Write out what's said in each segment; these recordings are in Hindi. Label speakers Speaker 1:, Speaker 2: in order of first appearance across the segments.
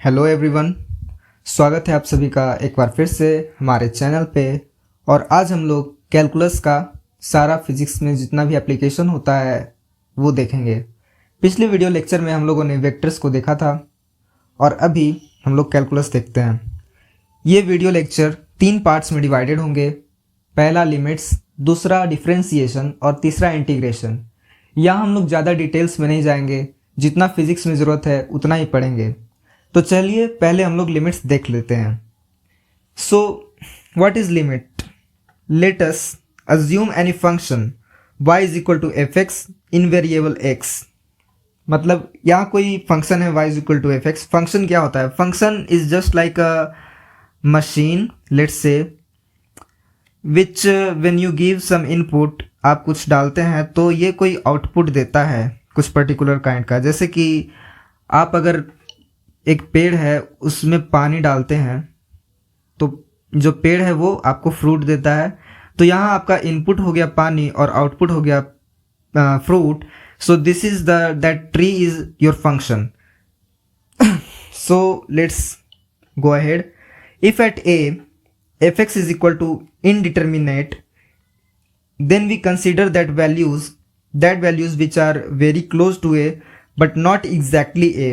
Speaker 1: हेलो एवरीवन, स्वागत है आप सभी का एक बार फिर से हमारे चैनल पे। और आज हम लोग कैलकुलस का सारा फिजिक्स में जितना भी एप्लीकेशन होता है वो देखेंगे। पिछले वीडियो लेक्चर में हम लोगों ने वेक्टर्स को देखा था और अभी हम लोग कैलकुलस देखते हैं। ये वीडियो लेक्चर 3 पार्ट्स में डिवाइडेड होंगे। पहला लिमिट्स, दूसरा डिफ्रेंसिएशन और तीसरा इंटीग्रेशन। यहाँ हम लोग ज़्यादा डिटेल्स में नहीं जाएंगे, जितना फिजिक्स में ज़रूरत है उतना ही पढ़ेंगे। तो चलिए पहले हम लोग लिमिट्स देख लेते हैं। So what is limit? Let us assume any function y is equal to f x in variable x। मतलब यहाँ कोई फंक्शन है y is equal to f x. Function क्या होता है? Function is just like a machine, let's say, which when you give some input, आप कुछ डालते हैं तो ये कोई आउटपुट देता है कुछ पर्टिकुलर काइंड का। जैसे कि आप अगर एक पेड़ है उसमें पानी डालते हैं तो जो पेड़ है वो आपको फ्रूट देता है। तो यहाँ आपका इनपुट हो गया पानी और आउटपुट हो गया fruit. So this is that tree is your function. So let's go ahead. If at a fx is equal to indeterminate, then we consider that values which are very close to a but not exactly a।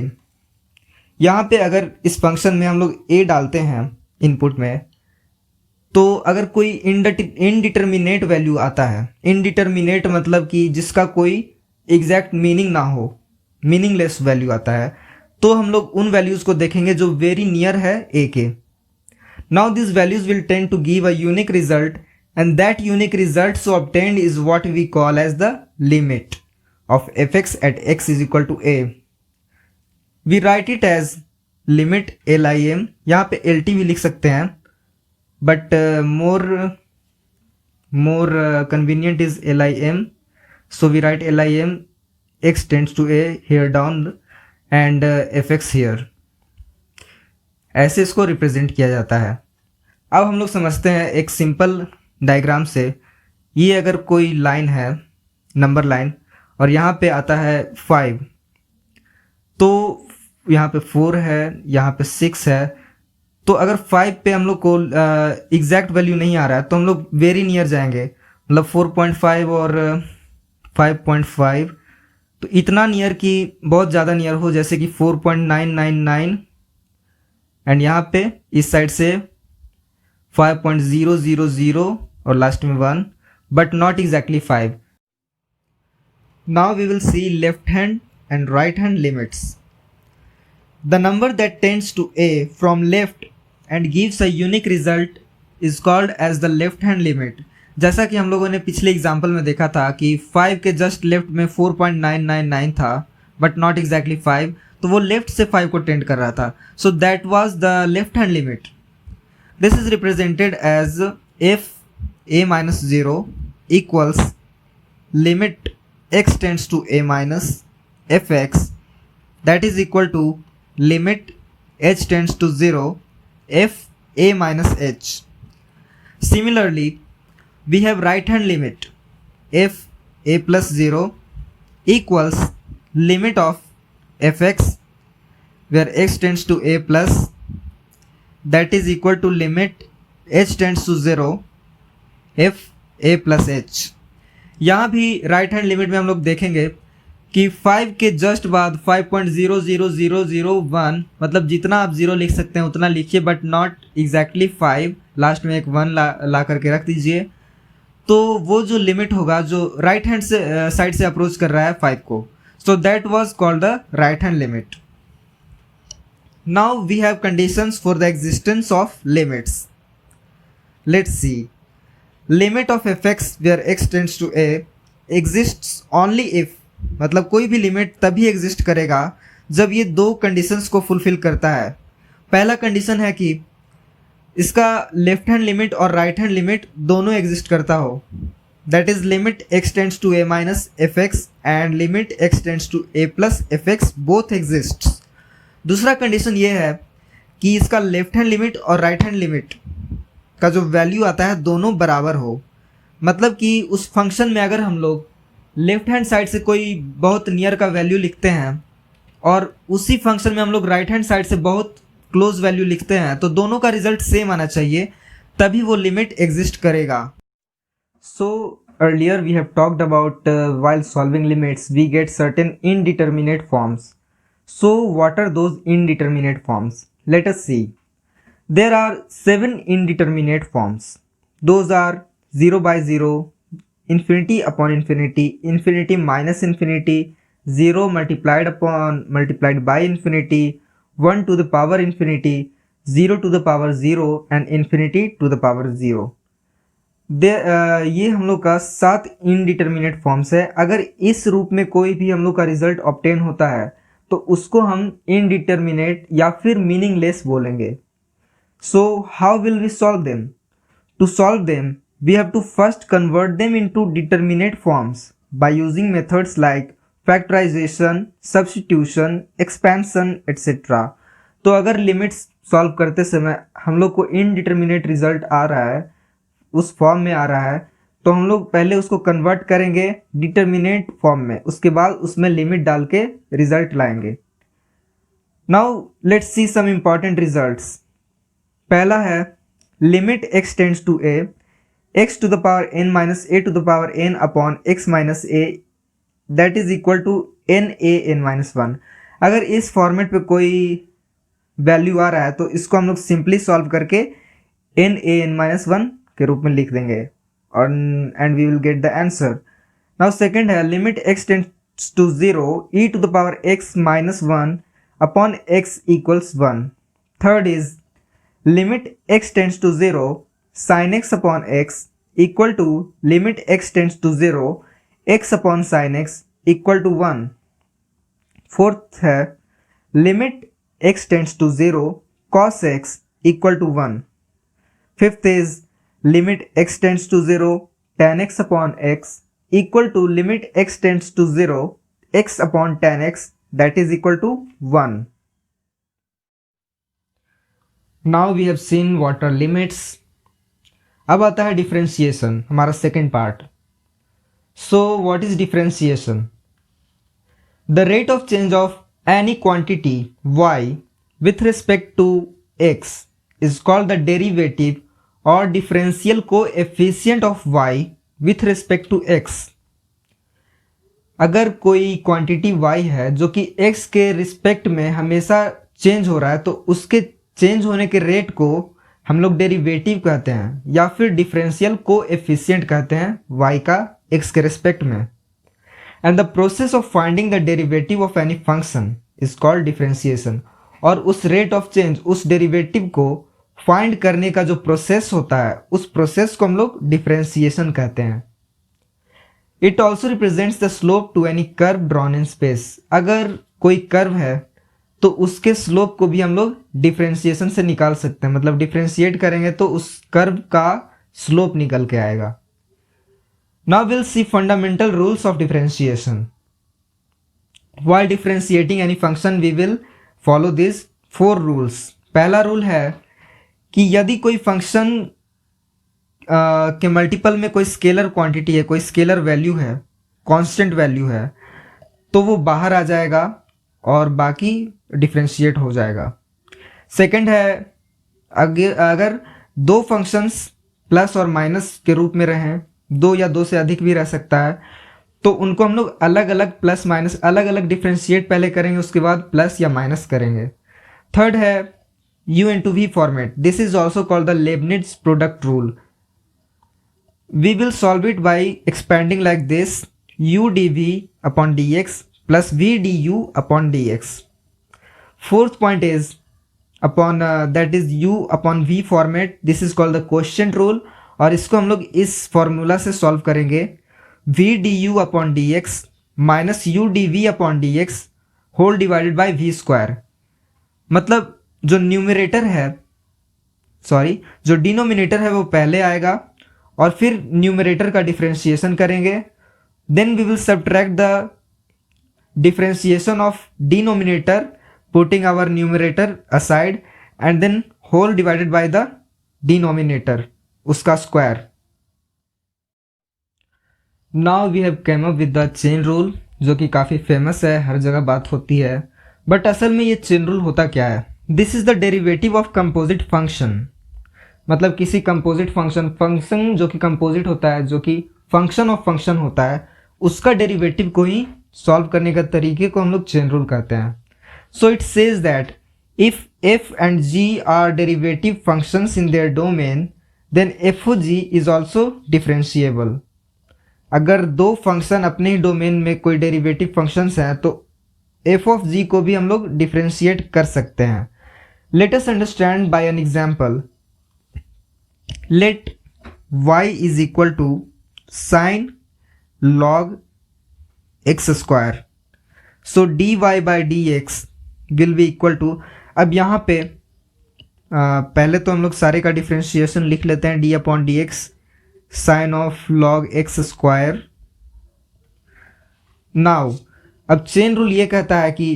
Speaker 1: यहाँ पे अगर इस फंक्शन में हम लोग a डालते हैं इनपुट में, तो अगर कोई इनडिटर्मिनेट वैल्यू आता है, इनडिटर्मिनेट मतलब कि जिसका कोई एग्जैक्ट मीनिंग ना हो, मीनिंगलेस वैल्यू आता है, तो हम लोग उन वैल्यूज़ को देखेंगे जो वेरी नियर है a के। Now these values will tend to give a unique result, and that unique result so obtained is what we call as the limit of fx at x is equal to a। We write it as limit lim। यहाँ पे lt भी लिख सकते हैं, but more convenient is lim। So we write lim x tends to a here down and fx here। ऐसे इसको रिप्रेजेंट किया जाता है। अब हम लोग समझते हैं एक सिंपल डायग्राम से। ये अगर कोई लाइन है, नंबर लाइन, और यहाँ पे आता है 5, तो यहाँ पे 4 है, यहाँ पे 6 है। तो अगर 5 पे हम लोग को एग्जैक्ट वैल्यू नहीं आ रहा है तो हम लोग वेरी नियर जाएंगे, मतलब 4.5 और 5.5। तो इतना नियर कि बहुत ज़्यादा नियर हो, जैसे कि 4.999, एंड यहाँ पे इस साइड से 5.000 और लास्ट में 1, but not exactly 5। Now we will see left hand and right hand limits. The number that tends to a from left and gives a unique result is called as the left hand limit. जैसा कि हम लोगों ने पिछले एग्जाम्पल में देखा था कि 5 के जस्ट लेफ्ट में 4.999 था, बट नॉट एग्जैक्टली 5, तो वो लेफ्ट से 5 को टेंड कर रहा था। So that was the left hand limit. This is represented as if a minus 0 equals limit x tends to a minus fx, that is equal to limit h tends to 0 f a minus h। Similarly, we have right hand limit if a plus 0 equals limit of fx where x tends to a plus, that is equal to limit h tends to 0 f a plus h। यहाँ भी राइट हैंड लिमिट में हम लोग देखेंगे कि 5 के जस्ट बाद 5.00001, मतलब जितना आप 0 लिख सकते हैं उतना लिखिए, बट नॉट एग्जैक्टली 5, लास्ट में एक 1 ला करके रख दीजिए। तो वो जो लिमिट होगा जो राइट हैंड से साइड से अप्रोच कर रहा है 5 को, so that was called the right hand limit। Now we have conditions for the existence of limits। Let's see। Limit of fx where x tends to a exists only if, मतलब कोई भी लिमिट तभी एग्जिस्ट करेगा जब ये 2 कंडीशंस को फुलफिल करता है। पहला कंडीशन है कि इसका लेफ्ट हैंड लिमिट और राइट हैंड लिमिट दोनों एग्जिस्ट करता हो, that is limit x tends to a minus fx and limit x tends to a plus fx both exists। दूसरा कंडीशन ये है कि इसका लेफ्ट हैंड लिमिट और राइट हैंड लिमिट का जो वैल्यू आता है दोनों बराबर हो। मतलब कि उस फंक्शन में अगर हम लोग लेफ्ट हैंड साइड से कोई बहुत नियर का वैल्यू लिखते हैं और उसी फंक्शन में हम लोग राइट हैंड साइड से बहुत क्लोज वैल्यू लिखते हैं तो दोनों का रिजल्ट सेम आना चाहिए, तभी वो लिमिट एग्जिस्ट करेगा। सो earlier we have talked about while solving limits we get certain indeterminate forms. So what are those indeterminate forms? Let us see. There are 7 indeterminate forms. Those are 0 by 0, infinity upon infinity, infinity minus infinity, 0 multiplied by infinity, 1 to the power infinity, 0 to the power 0 and infinity to the power 0. ये हम लोग का 7 इनडिटर्मिनेट फॉर्म्स है। अगर इस रूप में कोई भी हम लोग का रिजल्ट ऑब्टेन होता है तो उसको हम इनडिटर्मिनेट या फिर मीनिंगलेस बोलेंगे। So how will we solve them? To solve them we have to first convert them into determinate forms by using methods like factorisation, substitution, expansion etcetera. तो अगर लिमिट्स सॉल्व करते समय हम लोग को इनडिटर्मिनेट रिजल्ट आ रहा है, उस फॉर्म में आ रहा है, तो हम लोग पहले उसको कन्वर्ट करेंगे डिटर्मिनेट फॉर्म में, उसके बाद उसमें लिमिट डाल के रिजल्ट लाएंगे। Now let's see some important results. पहला है limit x tends to a, x to the power n minus a to the power n upon x minus a that is equal to n a n minus 1। अगर इस फॉर्मेट पे कोई वैल्यू आ रहा है तो इसको हम लोग सिंपली सॉल्व करके n a n माइनस 1 के रूप में लिख देंगे और and we will get the answer. Now second है limit x tends to 0 e to the power x minus 1 upon x equals 1। Third is limit x tends to 0 sin x upon x equal to limit x tends to 0 x upon sin x equal to 1। Fourth है limit x tends to 0 cos x equal to 1। Fifth is limit x tends to 0 tan x upon x equal to limit x tends to 0 x upon tan x that is equal to 1. Now we have seen what are limits. अब आता है डिफरेंशिएशन, हमारा second part. So what is differentiation? The rate of change of any quantity y with respect to x is called the derivative और differential coefficient of y with respect to x। अगर कोई क्वांटिटी y है जो कि x के रिस्पेक्ट में हमेशा चेंज हो रहा है तो उसके चेंज होने के रेट को हम लोग डेरिवेटिव कहते हैं या फिर डिफरेंशियल कोएफिशिएंट कहते हैं y का x के रिस्पेक्ट में। And the process of finding the derivative of any function is called differentiation. और उस रेट ऑफ चेंज, उस डेरिवेटिव को फाइंड करने का जो प्रोसेस होता है उस प्रोसेस को हम लोग डिफरेंशिएशन कहते हैं। It also represents the slope to any curve drawn in space. अगर कोई कर्व है तो उसके स्लोप को भी हम लोग डिफरेंशिएशन से निकाल सकते हैं, मतलब डिफरेंशिएट करेंगे तो उस कर्व का स्लोप निकल के आएगा। Now will see fundamental rules of differentiation. While differentiating any function we will follow this 4 rules. पहला रूल है कि यदि कोई फंक्शन के मल्टीपल में कोई स्केलर क्वांटिटी है, कोई स्केलर वैल्यू है, कांस्टेंट वैल्यू है, तो वो बाहर आ जाएगा और बाकी डिफरेंशिएट हो जाएगा। सेकंड है अगर 2 फंक्शंस प्लस और माइनस के रूप में रहें, 2 या 2 से अधिक भी रह सकता है, तो उनको हम लोग अलग अलग प्लस माइनस अलग अलग डिफरेंशिएट पहले करेंगे, उसके बाद प्लस या माइनस करेंगे। थर्ड है u into v format. This is also called the Leibniz product rule. We will solve it by expanding like this: u dv upon dx plus v du upon dx. Fourth point is upon that is u upon v format. This is called the quotient rule और इसको हम लोग इस फॉर्मूला से सॉल्व करेंगे: v du upon dx minus u dv upon dx whole divided by v square। मतलब जो न्यूमरेटर है जो डिनोमिनेटर है वो पहले आएगा और फिर न्यूमरेटर का डिफरेंशिएशन करेंगे। Then we will subtract the differentiation of denominator putting our numerator aside and then whole divided by the denominator, उसका square. Now we have came up with the chain rule जो कि काफ़ी फेमस है, हर जगह बात होती है। बट असल में ये चेन रूल होता क्या है? This is the derivative of composite function, मतलब किसी कंपोजिट फंक्शन जो कि कंपोजिट होता है, जो कि फंक्शन ऑफ फंक्शन होता है, उसका डेरिवेटिव को ही सॉल्व करने का तरीके को हम लोग चेन रूल कहते हैं. So it says that if f and g are derivative functions in their domain, then f of g is also differentiable. अगर दो फंक्शन अपने ही डोमेन में कोई डेरिवेटिव फंक्शंस हैं तो f of g को भी हम लोग डिफ्रेंशिएट कर सकते हैं. Let us understand by an example. Let y is equal to sine log x square. So dy by dx will be equal to, अब यहाँ पे पहले तो हम लोग सारे का डिफ्रेंशिएशन लिख लेते हैं. D upon d x sine of log x square. Now अब चेन रूल ये कहता है कि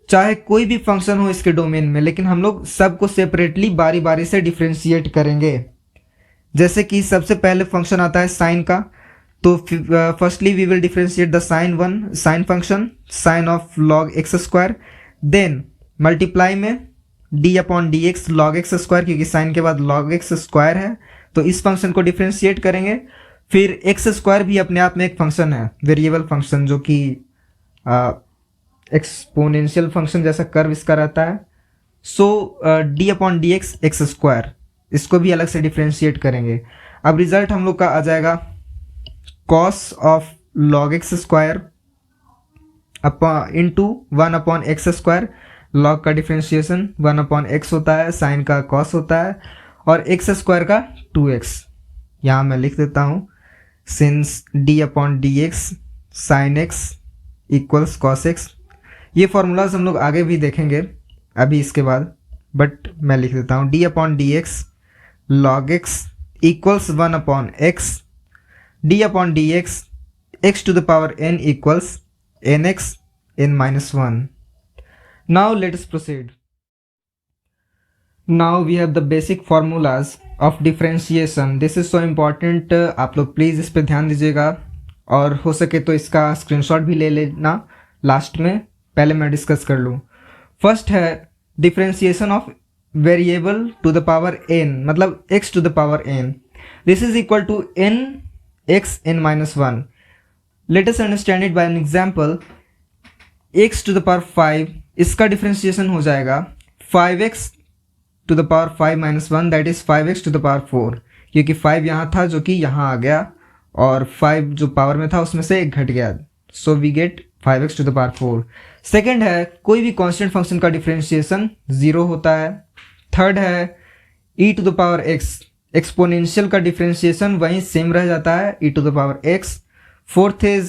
Speaker 1: चाहे कोई भी फंक्शन हो इसके डोमेन में, लेकिन हम लोग सबको सेपरेटली बारी बारी से डिफ्रेंशिएट करेंगे. जैसे कि सबसे पहले फंक्शन आता है साइन का, तो firstly we will differentiate the sine function sine of log x square. Then multiply में d upon d x log x square, क्योंकि साइन के बाद लॉग एक्स स्क्वायर है तो इस फंक्शन को डिफ्रेंशिएट करेंगे. फिर एक्स स्क्वायर भी अपने आप में एक फंक्शन है, वेरिएबल फंक्शन, जो कि एक्सपोनेंशियल फंक्शन जैसा कर्व इसका रहता है. So d upon d x x square, इसको भी अलग से डिफ्रेंशिएट करेंगे. अब रिजल्ट हम लोग का आ जाएगा cos of log x square into 1 upon x square. Log का डिफ्रेंशिएशन 1 अपॉन एक्स होता है, साइन का कॉस होता है, और एक्स स्क्वायर का 2x. यहाँ मैं लिख देता हूँ since D upon d x sine x equals cos x. ये फॉर्मूलाज हम लोग आगे भी देखेंगे अभी इसके बाद, बट मैं लिख देता हूँ d upon d x log x equals 1 upon x. D upon d x x to the power n equals nx n minus 1. Now let us proceed. Now we have the basic formulas of differentiation. This is so important. आप लोग प्लीज़ इस पे ध्यान दीजिएगा, और हो सके तो इसका स्क्रीनशॉट भी ले लेना लास्ट में, पहले मैं डिस्कस कर लूँ. फर्स्ट है differentiation of variable to the power n, मतलब x to the power n. This is equal to n x n minus 1. Let us understand it by an example. x to the power 5, इसका डिफ्रेंशिएशन हो जाएगा 5x to the power 5 minus 1, that is 5x to the power 4, क्योंकि 5 यहाँ था जो कि यहाँ आ गया, और 5 जो पावर में था उसमें से एक घट गया. So we get 5x to the power 4. Second है कोई भी कांस्टेंट फंक्शन का डिफ्रेंशिएशन 0 होता है. थर्ड है e to the power x, exponential का डिफ्रेंशिएशन वहीं सेम रह जाता है, e to the power x. Fourth is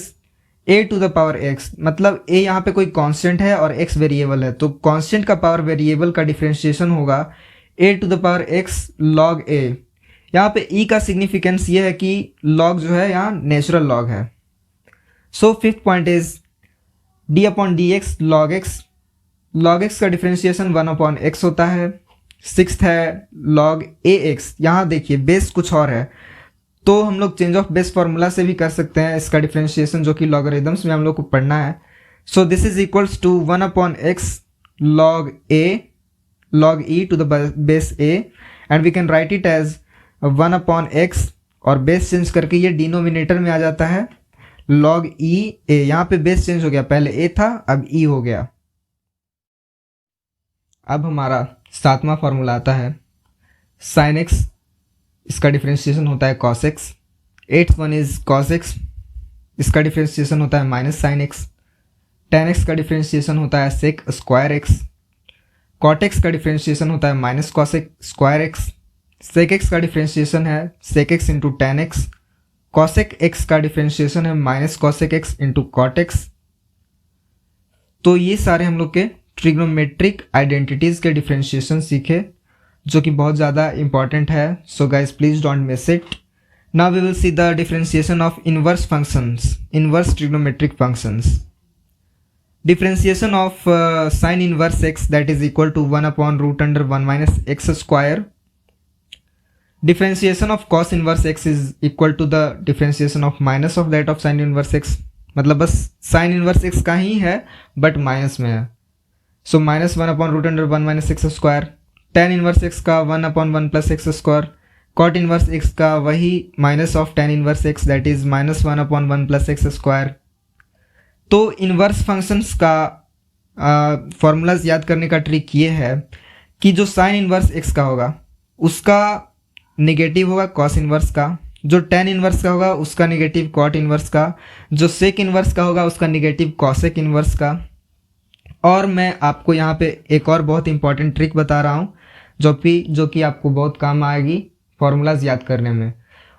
Speaker 1: a to the power x, मतलब a यहाँ पे कोई कांस्टेंट है और x वेरिएबल है, तो कांस्टेंट का पावर वेरिएबल का डिफ्रेंशिएशन होगा a to the power x log a. यहाँ पे e का सिग्निफिकेंस ये है कि log जो है यहाँ नेचुरल log है. So fifth point is d upon d x log x का डिफ्रेंशिएशन 1 अपॉन x होता है. सिक्स्थ है log ax, यहाँ देखिए बेस कुछ और है, तो हम लोग चेंज ऑफ बेस फार्मूला से भी कर सकते हैं इसका डिफ्रेंशिएशन, जो कि लॉगरिथम्स में हम लोग को पढ़ना है. So this is equals to 1 upon x log e to the base a, and we can write it as 1 upon x, और बेस चेंज करके ये डिनोमिनेटर में आ जाता है log e a. यहाँ पे बेस चेंज हो गया, पहले a था अब e हो गया. अब हमारा सातवां फार्मूला आता है sin x, इसका डिफ्रेंशिएशन होता है cos x. Eighth one is cos x, इसका डिफ्रेंशिएशन होता है minus sine x. tan x का डिफ्रेंशिएशन होता है sec square x. cot x का डिफ्रेंशिएशन होता है minus cos x square x. sec x का डिफ्रेंशिएशन है sec x into tan x. cosec x का डिफ्रेंशिएशन है minus cosec x into cot x. तो ये सारे हम लोग के ट्रिग्नोमेट्रिक आइडेंटिटीज़ के डिफ्रेंशिएशन सीखे, जो कि बहुत ज़्यादा इंपॉर्टेंट है. So guys please don't miss it. Now we will see the differentiation of inverse functions, inverse trigonometric functions. Differentiation of sine inverse x, that is equal to 1 upon root under 1 minus x square. Differentiation of cos inverse x is equal to the differentiation of minus of that of sine inverse x, मतलब बस साइन इनवर्स x का ही है बट माइनस में है. सो -1/√(1 - x², tan इनवर्स x का 1/1 + x², cot इनवर्स x का वही -tan inverse x that is -1/1 + x²। तो इनवर्स फंक्शंस का फॉर्मूलाज याद करने का ट्रिक ये है कि जो साइन इनवर्स x का होगा उसका नेगेटिव होगा कॉस इनवर्स का, जो tan इनवर्स का होगा उसका नेगेटिव कॉट इनवर्स का, जो सेक इनवर्स का होगा उसका नेगेटिव कॉसेक इनवर्स का। और मैं आपको यहाँ पे एक और बहुत इंपॉर्टेंट ट्रिक बता रहा हूँ जो कि आपको बहुत काम आएगी फॉर्मूलाज याद करने में।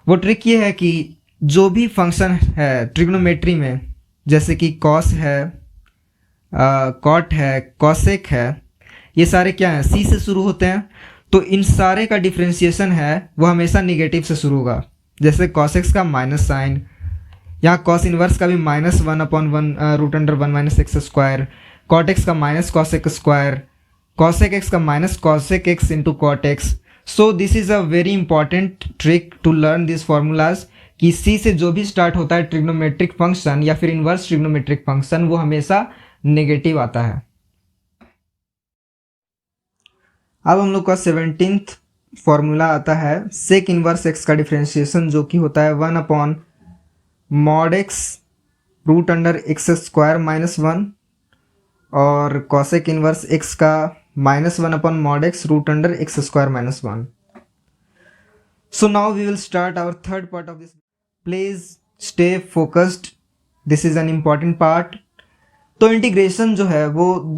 Speaker 1: वो ट्रिक ये है कि जो भी फंक्शन है ट्रिग्नोमेट्री में, जैसे कि कॉस है, कॉट है, कॉसेक है, ये सारे क्या हैं, सी से शुरू होते हैं। तो इन सारे का डिफ्रेंशिएशन है वो हमेशा नेगेटिव से शुरू होगा। जैसे कॉसेक्स का माइनस साइन, यहाँ कॉस इनवर्स का भी -1/1 - x², कॉट एक्स का -cosec², cosec x का -cosec x into cot x. So this is a very important trick to learn this formulas कि सी से जो भी स्टार्ट होता है ट्रिग्नोमेट्रिक फंक्शन या फिर इनवर्स ट्रिग्नोमेट्रिक फंक्शन वो हमेशा नेगेटिव आता है। अब हम लोग का 17th फॉर्मूला आता है सेक इनवर्स x का डिफ्रेंशिएशन, जो कि होता है 1/mod x√(x² - 1) और कॉसेक इनवर्स x का -1/mod x√(x² - 1). So now we will start our third part of this. Please stay focused. This is an important part. तो इंटीग्रेशन जो है वो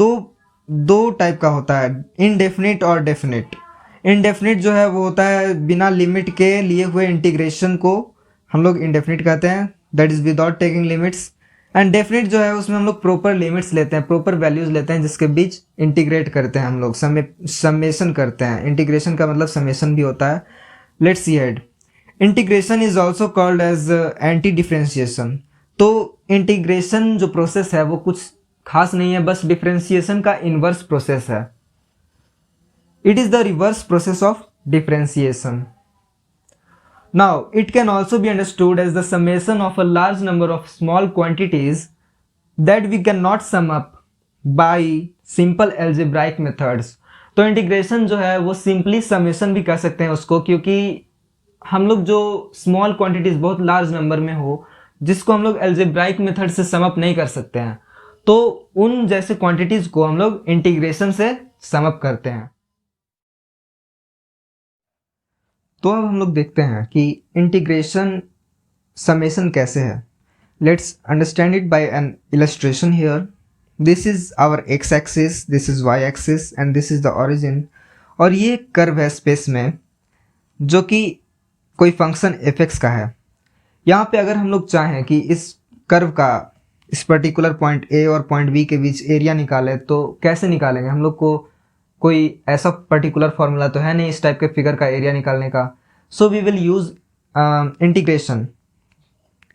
Speaker 1: दो टाइप का होता है, इनडेफिनिट और डेफिनिट। इनडेफिनिट जो है वो होता है बिना लिमिट के लिए हुए इंटीग्रेशन को हम लोग इनडेफिनिट कहते हैं, that is without taking limits. And definite जो है उसमें हम लोग प्रॉपर लिमिट्स लेते हैं, प्रॉपर वैल्यूज लेते हैं जिसके बीच इंटीग्रेट करते हैं, हम लोग समेशन करते हैं। इंटीग्रेशन का मतलब समेशन भी होता है। Let's see head. Integration is also called as anti differentiation. तो इंटीग्रेशन जो प्रोसेस है वो कुछ खास नहीं है, बस डिफ्रेंशिएशन का इनवर्स प्रोसेस है। It is the reverse process of differentiation. Now, it can also be understood as the summation of a large number of small quantities that we cannot sum up by simple algebraic methods. तो इंटीग्रेशन जो है वो सिंपली समेशन भी कह सकते हैं उसको, क्योंकि हम लोग जो स्मॉल क्वांटिटीज बहुत लार्ज नंबर में हो जिसको हम लोग एल्जेब्राइक मेथड से सम अप नहीं कर सकते हैं, तो उन जैसे क्वांटिटीज को हम लोग इंटीग्रेशन से सम अप करते हैं। तो अब हम लोग देखते हैं कि इंटीग्रेशन समेशन कैसे है। Let's understand it by an illustration here. This is our x axis, this is y axis and this is the origin. और ये कर्व है स्पेस में जो कि कोई फंक्शन एफ एक्स का है। यहाँ पे अगर हम लोग चाहें कि इस कर्व का इस पर्टिकुलर पॉइंट ए और पॉइंट बी के बीच एरिया निकालें तो कैसे निकालेंगे? हम लोग को कोई ऐसा पर्टिकुलर फॉर्मूला तो है नहीं इस टाइप के फिगर का एरिया निकालने का। So we will use integration.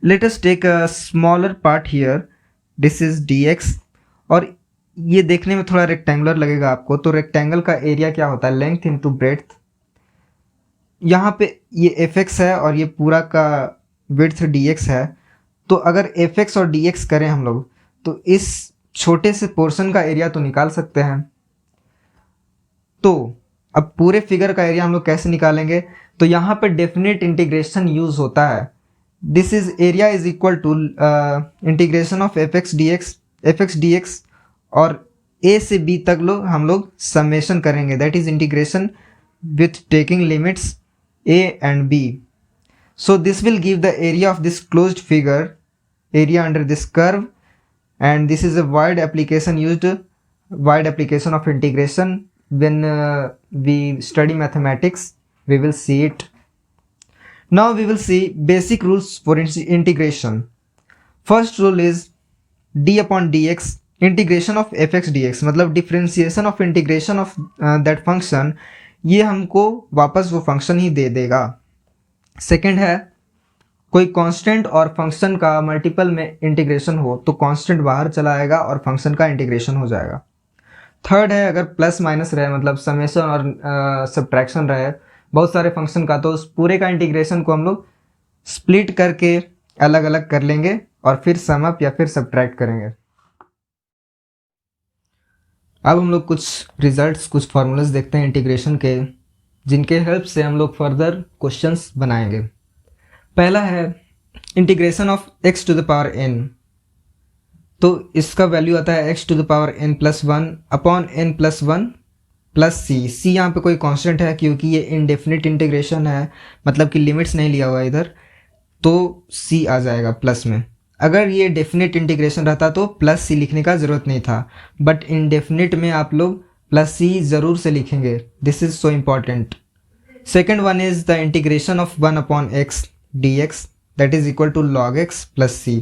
Speaker 1: Let us take a smaller part here, this is d x. और ये देखने में थोड़ा रेक्टेंगुलर लगेगा आपको, तो रेक्टेंगल का एरिया क्या होता है? Length into breadth. यहाँ पे ये एफ एक्स है और ये पूरा का विड्थ डी एक्स है। तो अगर एफ एक्स और डी एक्स करें हम लोग तो इस छोटे से पोर्शन का एरिया तो निकाल सकते हैं। तो अब पूरे फिगर का एरिया हम लोग कैसे निकालेंगे? तो यहाँ पे डेफिनेट इंटीग्रेशन यूज होता है। This is area is equal to integration of f x d x और ए से बी तक हम लोग समेशन करेंगे, that is integration with taking limits a and b. So this will give the area of this closed figure, area under this curve, and this is a wide application of integration. When we study mathematics, we will see it. Now we will see basic rules for integration. First rule is d upon dx, integration of fx dx, मतलब differentiation of integration of that function, ये हमको वापस वो फंक्शन ही दे देगा। सेकेंड है कोई कांस्टेंट और फंक्शन का मल्टीपल में इंटीग्रेशन हो तो कांस्टेंट बाहर चला आएगा और फंक्शन का इंटीग्रेशन हो जाएगा। थर्ड है अगर प्लस माइनस रहे, मतलब समेशन और सब्ट्रैक्शन रहे बहुत सारे फंक्शन का, तो उस पूरे का इंटीग्रेशन को हम लोग स्प्लिट करके अलग अलग कर लेंगे और फिर सम अप या फिर सब्ट्रैक्ट करेंगे। अब हम लोग कुछ रिजल्ट्स, कुछ फार्मूलाज देखते हैं इंटीग्रेशन के, जिनके हेल्प से हम लोग फर्दर क्वेश्चंस बनाएंगे। पहला है integration of x to the power n। तो इसका वैल्यू आता है x to the power n plus one upon n plus one plus c यहाँ पे कोई कांस्टेंट है क्योंकि ये इनडेफिनिट इंटीग्रेशन है, मतलब कि लिमिट्स नहीं लिया हुआ इधर, तो c आ जाएगा प्लस में। अगर ये डेफिनेट इंटीग्रेशन रहता तो प्लस c लिखने का ज़रूरत नहीं था, बट इनडेफिनिट में आप लोग प्लस c ज़रूर से लिखेंगे, this is so important. Second one is the integration of 1 upon x dx that is equal to log x plus c।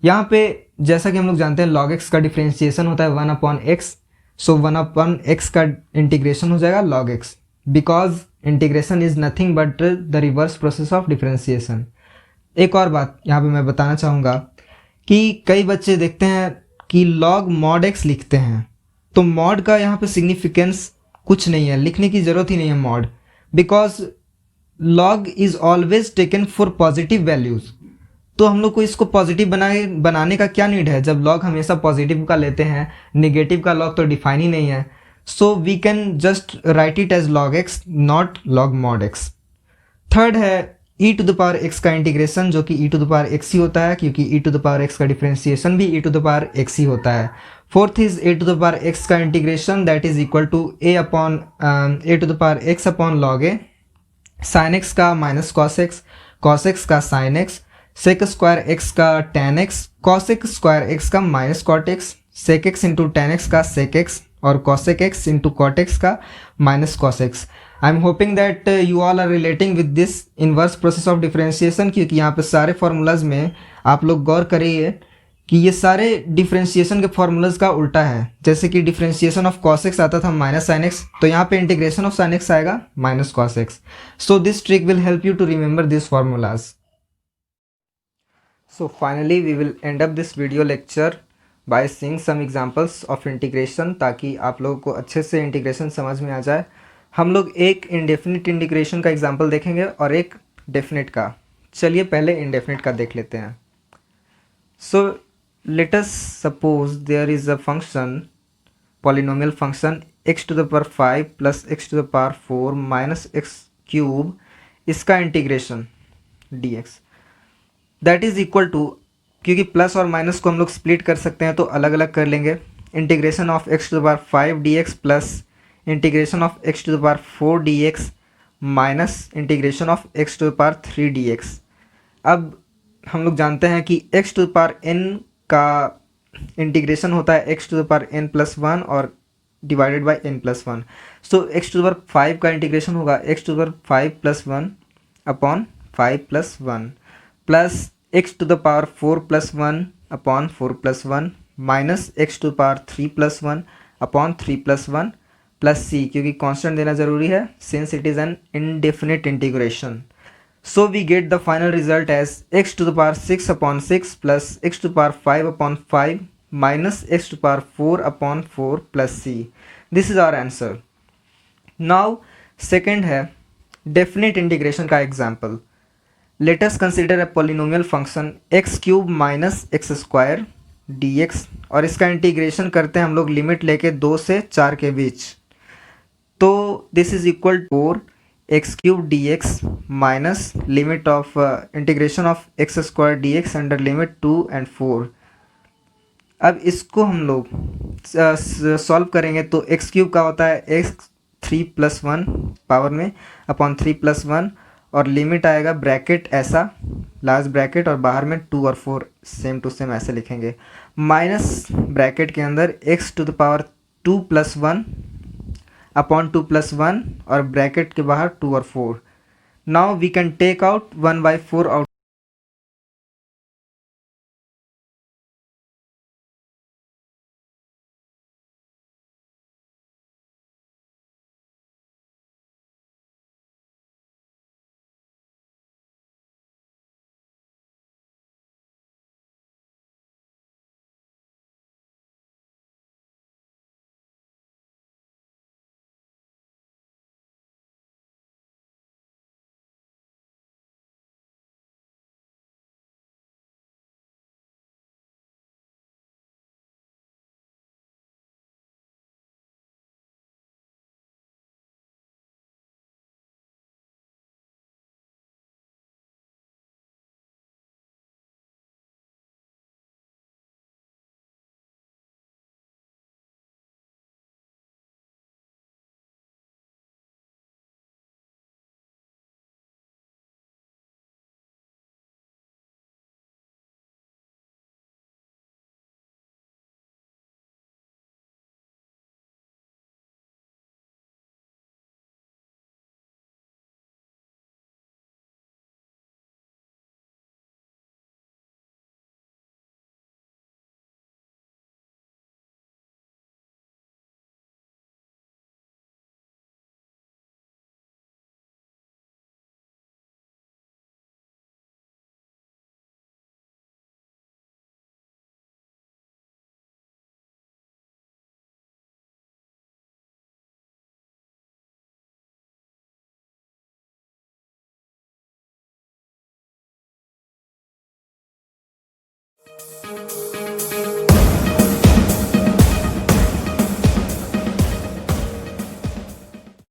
Speaker 1: यहाँ पे जैसा कि हम लोग जानते हैं log x का डिफ्रेंशिएशन होता है 1 अपॉन x, सो 1 अपॉन x का इंटीग्रेशन हो जाएगा log x, because integration is nothing but the reverse process of differentiation. एक और बात यहाँ पे मैं बताना चाहूँगा कि कई बच्चे देखते हैं कि log mod x लिखते हैं, तो mod का यहाँ पे सिग्निफिकेंस कुछ नहीं है, लिखने की ज़रूरत ही नहीं है mod, because log is always taken for positive values. तो हम लोग को इसको पॉजिटिव बनाने का क्या नीड है, जब log हमेशा पॉजिटिव का लेते हैं, नेगेटिव का log तो डिफाइन ही नहीं है। So we can just write it as log x not log mod x। Third है e to the power x का इंटीग्रेशन, जो कि e to the power x ही होता है, क्योंकि e to the power x का डिफ्रेंशिएशन भी e to the power x ही होता है। Fourth is a to the power x का integration that is equal to a to the power x upon log a, sine x का माइनस cos x का sin x, sec square x का tan x, cos x square x का minus cot x, sec x into tan x का sec x और cosec x into cot x का minus cos x। I am hoping that you all are relating with this inverse process of differentiation, क्योंकि यहाँ पे सारे फार्मूलाज में आप लोग गौर करिए कि ये सारे डिफरेंशिएशन के फार्मूलाज का उल्टा है। जैसे कि डिफरेंशिएशन ऑफ cos x आता था माइनस sin x, तो यहाँ पे इंटीग्रेशन ऑफ sin x आएगा minus cos x। So this trick will help you to remember this formulas. So finally we will end up this video lecture by seeing some examples of integration, ताकि आप लोगों को अच्छे से इंटीग्रेशन समझ में आ जाए। हम लोग एक इंडेफिनिट इंटीग्रेशन का एग्जांपल देखेंगे और एक डेफिनेट का। चलिए पहले इंडेफिनिट का देख लेते हैं। So let us suppose there is a function, polynomial function x to the power 5 plus x to the power 4 minus x cube, इसका integration dx that is equal to, क्योंकि प्लस और माइनस को हम लोग स्प्लिट कर सकते हैं तो अलग अलग कर लेंगे, integration of x to the power 5 dx plus integration of x to the power 4 dx minus integration of x to the power 3 dx। अब हम लोग जानते हैं कि x to the power n का इंटीग्रेशन होता है x to the power n plus 1 और divided by n plus 1। So x to the power 5 का इंटीग्रेशन होगा x to the power 5 plus 1 upon 5 plus 1 plus x to the power 4 plus 1 upon 4 plus 1 minus x to the power 3 plus 1 upon 3 plus 1 plus c, क्योंकि कांस्टेंट देना जरूरी है since it is an indefinite integration. So we get the final result as x to the power 6 upon 6 plus x to the power 5 upon 5 minus x to the power 4 upon 4 plus c। This is our answer. Now second है डेफिनेट इंटीग्रेशन का example. Let us consider a polynomial function x cube minus x square dx, और इसका इंटीग्रेशन करते हैं हम लोग लिमिट लेके 2 से 4 के बीच। तो this is equal to 4 x cube d x minus limit of integration of x square d x under limit 2 and 4। अब इसको हम लोग सॉल्व करेंगे तो एक्स क्यूब का होता है एक्स 3 प्लस 1 पावर में अपॉन 3 प्लस 1, और लिमिट आएगा ब्रैकेट ऐसा लास्ट ब्रैकेट और बाहर में 2 और 4 सेम टू सेम ऐसे लिखेंगे, माइनस ब्रैकेट के अंदर x to the power 2 plus 1 upon 2 plus 1 और ब्रैकेट के बाहर 2 और 4। Now we can take out 1/4 out